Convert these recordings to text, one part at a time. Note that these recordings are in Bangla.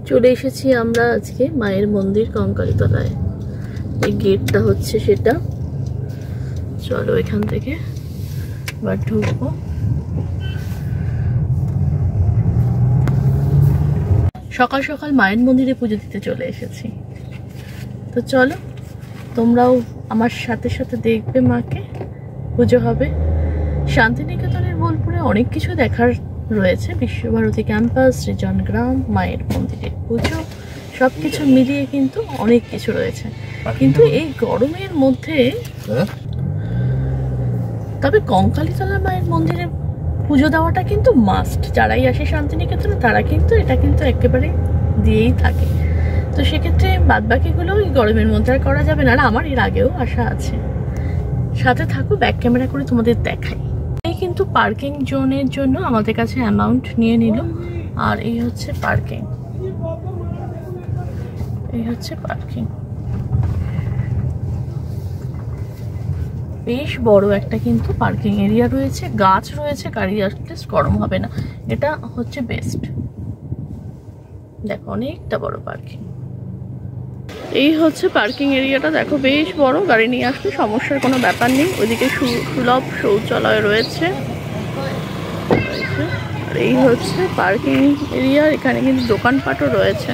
চলে এসেছি আমরা আজকে মায়ের মন্দির কঙ্কালীতলায়। এই গেটটা হচ্ছে সেটা। চলো এখান থেকে এবার ঢুকবো। সকাল সকাল মায়ের মন্দিরে পুজো দিতে চলে এসেছি। তো চলো তোমরাও আমার সাথে সাথে দেখবে মাকে। পুজো হবে শান্তিনিকেতনের বোলপুরে। অনেক কিছু দেখার রয়েছে, বিশ্বভারতী ক্যাম্পাস, সৃজন গ্রাম, মায়ের মন্দিরে পুজো, সবকিছু মিলিয়ে কিন্তু অনেক কিছু রয়েছে। কিন্তু এই গরমের মধ্যে তবে কঙ্কালীতলা মায়ের মন্দিরে পুজো দেওয়াটা কিন্তু মাস্ট। যারাই আসে শান্তিনিকেতনে তারা কিন্তু এটা কিন্তু একেবারে দিয়েই থাকে। তো সেক্ষেত্রে বাদবাকিগুলো এই গরমের মধ্যে আর করা যাবে না। আর আমার এর আগেও আসা আছে। সাথে থাকো, ব্যাক ক্যামেরা করে তোমাদের দেখাই। এই কিন্তু পার্কিং জোনের জন্য আমাদের কাছে অ্যামাউন্ট নিয়ে নিল। আর এই হচ্ছে পার্কিং, এই হচ্ছে পার্কিং। বেশ বড় একটা কিন্তু পার্কিং এরিয়া রয়েছে, গাছ রয়েছে, গাড়ি আসলে গরম হবে না। এটা হচ্ছে বেস্ট। দেখো অনেকটা বড় পার্কিং। এই হচ্ছে পার্কিং এরিয়াটা, দেখো বেশ বড়। গাড়ি নিয়ে আসলে সমস্যার কোনো ব্যাপার নেই। ওইদিকে সুলভ শৌচালয় রয়েছে। আর এই হচ্ছে পার্কিং এরিয়া। এখানে কিন্তু দোকানপাটও রয়েছে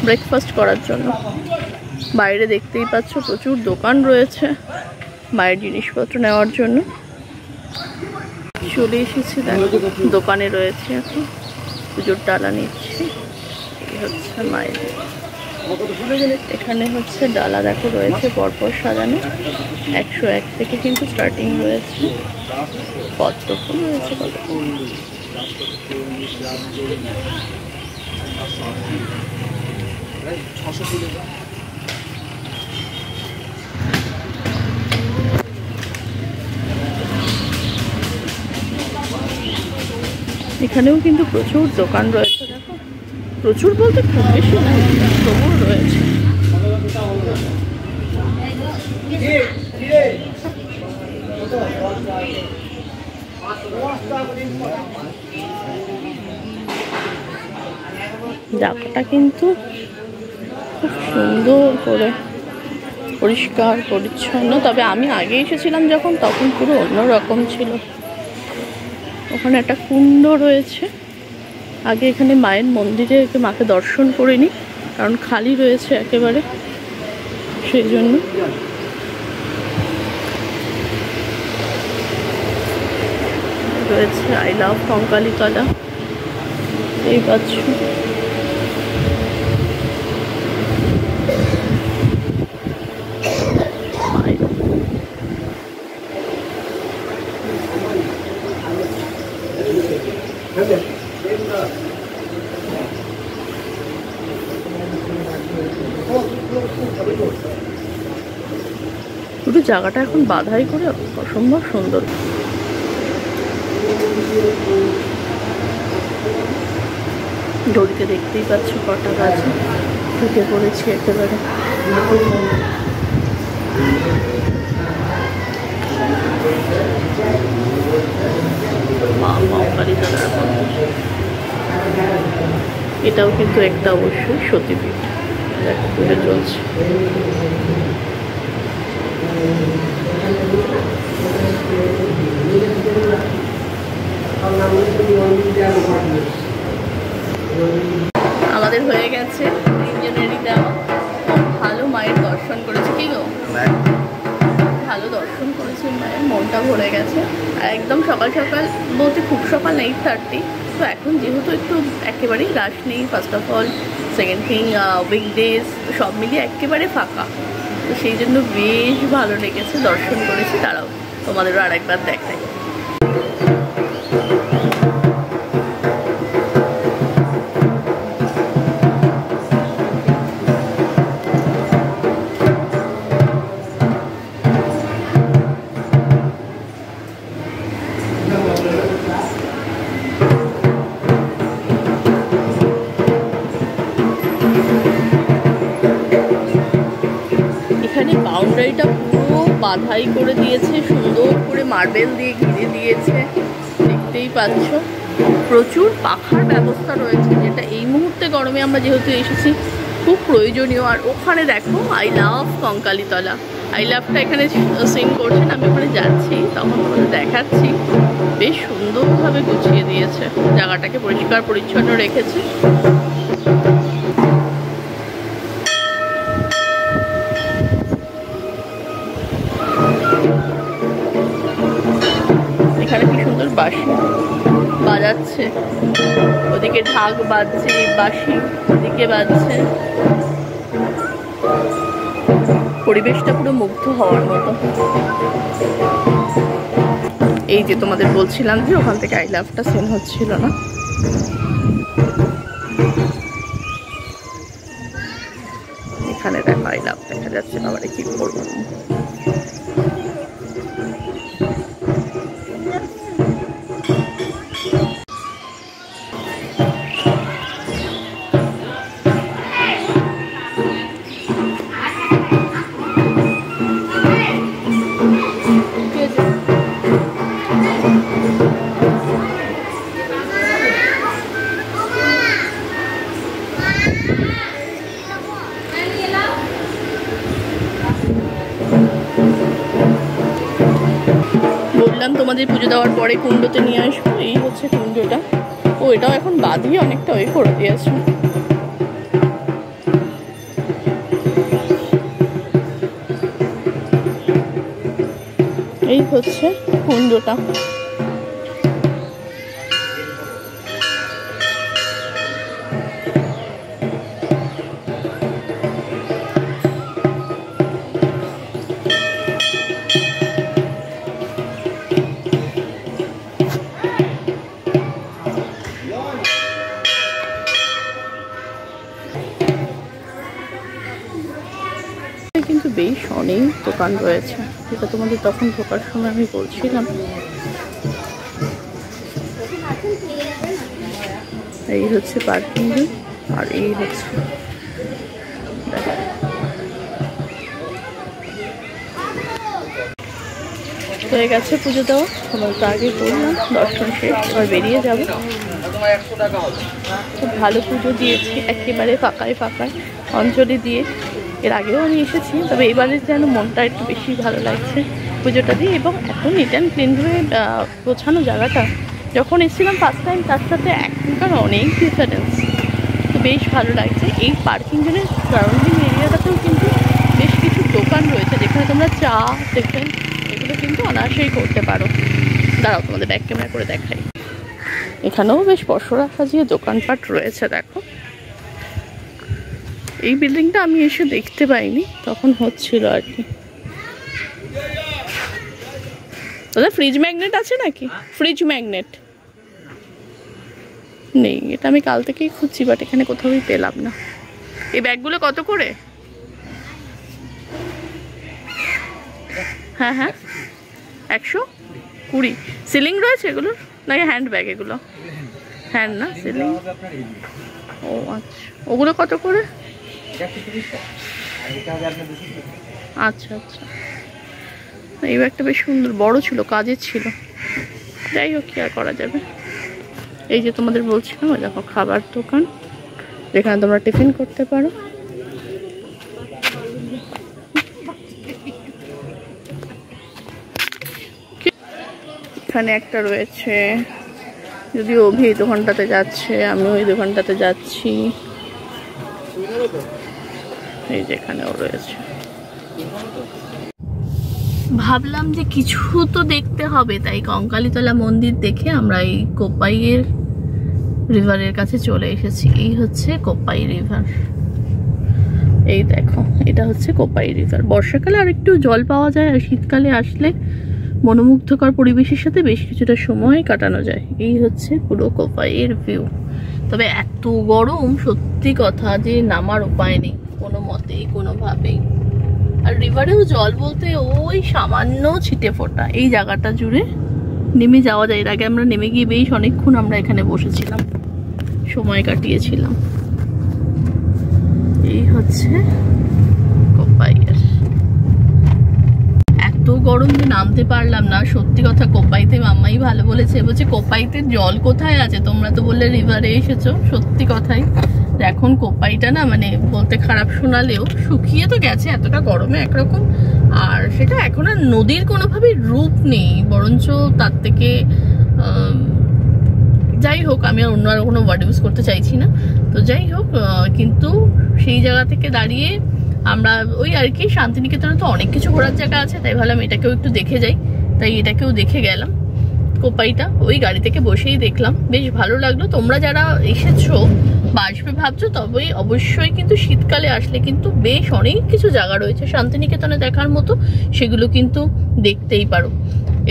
ব্রেকফাস্ট করার জন্য। বাইরে দেখতেই পাচ্ছ প্রচুর দোকান রয়েছে মায়ের জিনিসপত্র নেওয়ার জন্য। চলে এসেছি, দেখো দোকানে রয়েছে। এখন পুজোর ডালা নিচ্ছি। এই হচ্ছে মায়ের। এখানে হচ্ছে ডালা দেখো রয়েছে পরপর সাজানো। 101 থেকে কিন্তু স্টার্টিং রয়েছে। পদ্ম ফুল রয়েছে কত। এখানেও কিন্তু প্রচুর দোকান রয়েছে। দেখো প্রচুর বলতে খুব বেশি না, তবুও রয়েছে। জায়গাটা কিন্তু খুব সুন্দর করে পরিষ্কার পরিচ্ছন্ন। তবে আমি আগে এসেছিলাম যখন, তখন পুরো অন্যরকম ছিল। ওখানে একটা কুণ্ড রয়েছে। আগে এখানে মায়ের মন্দিরে মাকে দর্শন করিনি, কারণ খালি রয়েছে একেবারে, সেই জন্য। রয়েছে আই লাভ কঙ্কালীতলা, এই পাচ্ছ। পুরো জায়গাটা এখন বাধাই করে অসম্ভব সুন্দর। ঘড়িতে দেখতেই পাচ্ছ কটা গাছে ঢুকে পড়েছি একেবারে। এটাও কিন্তু একটা অবশ্যই সতীপীঠ। দেখো পুজো চলছে। আমাদের হয়ে গেছে তিনজনেরই দেওয়া। ভালো মায়ের দর্শন করেছি। কি গো, ভালো দর্শন করেছি মায়ের, মনটা ভরে গেছে। আর একদম সকাল সকাল বলতে খুব সকাল 8:30। তো এখন যেহেতু একটু একেবারেই রাশ নেই, first of all, second thing weekdays, সব মিলিয়ে একেবারে ফাঁকা। তো সেই জন্য বেশ ভালো লেগেছে, দর্শন করেছি। তারাও তোমাদেরও আরেকবার দেখাই। বাউন্ডারিটা পুরো বাধাই করে দিয়েছে, সুন্দর করে মার্বেল দিয়ে ঘিরে দিয়েছে, দেখতেই পাচ্ছ। প্রচুর পাখার ব্যবস্থা রয়েছে, যেটা এই মুহূর্তে গরমে আমরা যেহেতু এসেছি খুব প্রয়োজনীয়। আর ওখানে দেখো আই লাভ কঙ্কালীতলা, আই লাভটা এখানে সিন করছেন, আমি ওখানে যাচ্ছি তখন তোমাদের দেখাচ্ছি। বেশ সুন্দরভাবে গুছিয়ে দিয়েছে, জায়গাটাকে পরিষ্কার পরিচ্ছন্ন রেখেছে। এখানে কি সুন্দর বাঁশি বাজাচ্ছে, ওদিকে ঢাক বাজছে, বাঁশি ওদিকে বাজছে, পরিবেশটা পুরো মুগ্ধ হওয়ার মতো। এই যে তোমাদের বলছিলাম যে ওখান থেকে আই লাভটা সেন হচ্ছিল না, এখানে দেখো আই লাভ দেখা যাচ্ছে। বাবারে কি করবো, তোমাদের পুজো দেওয়ার পরে কুণ্ডতে নিয়ে আসবো। এই হচ্ছে কুণ্ডটা, ও এটাও এখন বাঁধিয়ে অনেকটা ওই করে দিয়েছে। এই হচ্ছে কুণ্ডটা। কিন্তু বেশ অনেক দোকান রয়েছে, যেটা তোমাদের তখন ঢোকার সময় আমি বলছিলাম। এই হচ্ছে পার্কিং, আর এই হচ্ছে হয়ে গেছে পুজো দেওয়া। তোমার তো আগে করলাম, দর্শন শেষ, এবার বেরিয়ে যাবো। খুব ভালো পুজো দিয়েছি, একেবারে ফাঁকায় ফাঁকায় অঞ্জলি দিয়ে। এর আগেও আমি এসেছি, তবে এবারে যেন মনটা একটু বেশি ভালো লাগছে পুজোটা দিয়ে, এবং এত নিট অ্যান্ড ক্লিনভাবে গোছানো জায়গাটা। যখন এসেছিলাম ফার্স্ট টাইম, তার সাথে এখনকার অনেক ডিফারেন্স, তো বেশ ভালো লাগছে। এই পার্কিং জোনের সারাউন্ডিং এরিয়াটাতেও কিন্তু বেশ কিছু দোকান রয়েছে, যেখানে তোমরা চা, টিফিন এগুলো কিন্তু অনায়াসেই করতে পারো। দাঁড়াও তোমাদের ব্যাক ক্যামেরা করে দেখাই। এখানেও বেশ পসরা সাজিয়ে দোকানপাট রয়েছে। দেখো এই বিল্ডিংটা আমি এসে দেখতে পাইনি, তখন হচ্ছিল আর কি। দাদা ফ্রিজ ম্যাগনেট আছে নাকি? ফ্রিজ ম্যাগনেট নেই, এটা আমি কাল থেকেই খুঁজছি, বাট এখানে কোথাওই পেলাম না। এই ব্যাগগুলো কত করে? হ্যাঁ হ্যাঁ 120। সিলিং রয়েছে এগুলোর নাকি হ্যান্ড ব্যাগ? এগুলো হ্যান্ড না, সিলিং। ও আচ্ছা, ওগুলো কত করে? আচ্ছা আচ্ছা, এই ব্যাগটা বেশ সুন্দর, বড় ছিল, কাজের ছিল। যাই হোক, কি আর করা যাবে। এই যে তোমাদের বলছিলাম, দেখো খাবার দোকান, যেখানে তোমরা টিফিন করতে পারো। এখানে একটা রয়েছে, যদি অভি এই দোকানটাতে যাচ্ছে, আমি ওই দোকানটাতে যাচ্ছি। এই যেখানেও রয়েছে। ভাবলাম যে কিছু তো দেখতে হবে, তাই কঙ্কালীতলা মন্দির দেখে আমরা এই কোপাইয়ের রিভারের কাছে চলে এসেছি। এই হচ্ছে কোপাই রিভার, এই দেখো এটা হচ্ছে কোপাই রিভার। বর্ষাকালে আর একটু জল পাওয়া যায়, আর শীতকালে আসলে মনোমুগ্ধকর পরিবেশের সাথে বেশ কিছুটা সময় কাটানো যায়। এই হচ্ছে পুরো কোপাইয়ের ভিউ। তবে এত গরম, সত্যি কথা, যে নামার উপায় নেই কোনো মতেই, কোনোভাবেই। আর রিভারেও জল বলতে ওই সামান্য ছিটে ফোটা। এই জায়গাটা জুড়ে নেমে যাওয়া যায়। এর আগে আমরা নেমে গিয়ে বেশ অনেকক্ষণ আমরা এখানে বসেছিলাম, সময় কাটিয়েছিলাম। এই হচ্ছে কোপাইয়ের। এত গরম গরম যে নামতে পারলাম না। সত্যি কথা, কোপাইতে মাম্মাই ভালো বলেছে, বলছে কোপাইতে জল কোথায় আছে, তোমরা তো বললে রিভারে এসেছো। সত্যি কথাই, এখন কোপাইটা না মানে বলতে খারাপ শোনালেও শুকিয়ে তো গেছে এতটা গরমে একরকম, আর সেটা এখন আর নদীর কোনোভাবেই রূপ নেই, বরঞ্চ তার থেকে যাই হোক, আমি আর অন্য আর কোনো ওয়ার্ড ইউজ করতে চাইছি না। তো যাই হোক, কিন্তু সেই জায়গা থেকে দাঁড়িয়ে আমরা ওই আর কি, শান্তিনিকেতনে তো অনেক কিছু ঘোরার জায়গা আছে, তাই ভাবলাম এটাকেও একটু দেখে যাই, তাই এটাকেও দেখে গেলাম। কোপাইটা ওই গাড়ি থেকে বসেই দেখলাম, বেশ ভালো লাগলো। তোমরা যারা এসেছো বা আসবে ভাবছো, তবে অবশ্যই কিন্তু শীতকালে আসলে কিন্তু বেশ অনেক কিছু জায়গা রয়েছে শান্তিনিকেতনে দেখার মতো, সেগুলো কিন্তু দেখতেই পারো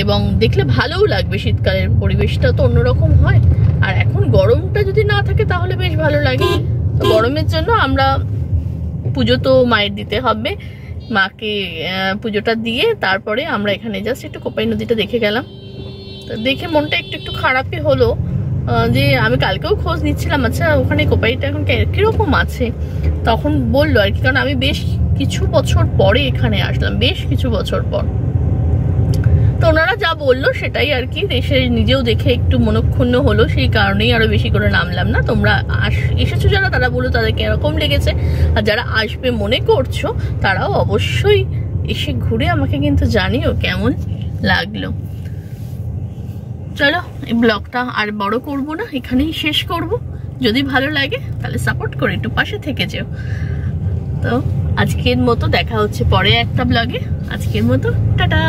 এবং দেখলে ভালোও লাগবে। শীতকালের পরিবেশটা তো অন্যরকম হয়, আর এখন গরমটা যদি না থাকে তাহলে বেশ ভালো লাগে। তো গরমের জন্য আমরা পুজো তো মায়ের দিতে হবে, মাকে পুজোটা দিয়ে তারপরে আমরা এখানে জাস্ট একটু কোপাই নদীটা দেখে গেলাম। তো দেখে মনটা একটু একটু খারাপই হলো, যে আমি কালকেও খোঁজ নিচ্ছিলাম, আচ্ছা ওখানে কোপাইটা এখন কিরকম আছে। তখন বললো আর কি, কারণ আমি বেশ কিছু বছর পরে এখানে আসলাম, বেশ কিছু বছর পর। তো ওনারা যা বললো সেটাই আর কি, এসে নিজেও দেখে একটু মনক্ষুণ্ণ হলো, সেই কারণেই আরো বেশি করে নামলাম না। তোমরা এসেছো যারা, তারা বলো তাদেরকে এরকম লেগেছে, আর যারা আসবে মনে করছো তারাও অবশ্যই এসে ঘুরে আমাকে কিন্তু জানিও কেমন লাগলো। চলো, এই ব্লগটা আর বড় করব না, এখানেই শেষ করব। যদি ভালো লাগে তাহলে সাপোর্ট করে একটু পাশে থেকে যেও। তো আজকের মতো দেখা হচ্ছে পরে একটা ব্লগে, আজকের মতো টাটা।